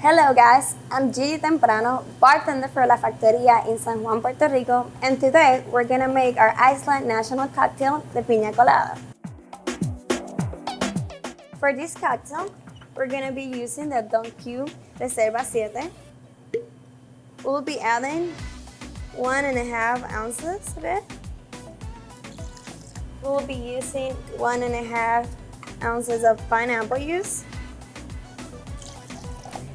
Hello guys, I'm Gigi Temprano, bartender for La Factoría in San Juan, Puerto Rico, and today we're gonna make our Iceland national cocktail, the Piña Colada. For this cocktail, we're gonna be using the Don Q Reserva 7. We'll be adding 1.5 ounces of it. We'll be using 1.5 ounces of pineapple juice.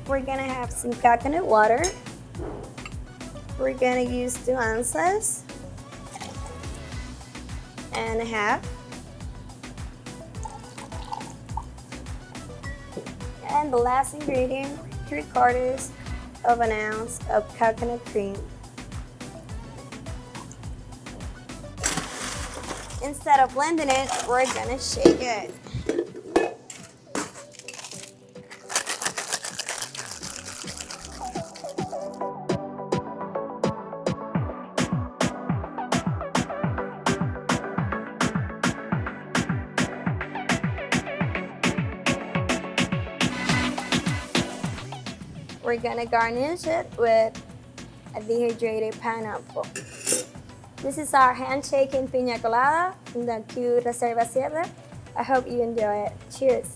We're gonna have some coconut water. We're gonna use 2 ounces and a half. And the last ingredient, 3/4 of an ounce of coconut cream. Instead of blending it, we're gonna shake it. We're gonna garnish it with a dehydrated pineapple. This is our handshaking piña colada from the Q Reserva 7. I hope you enjoy it. Cheers!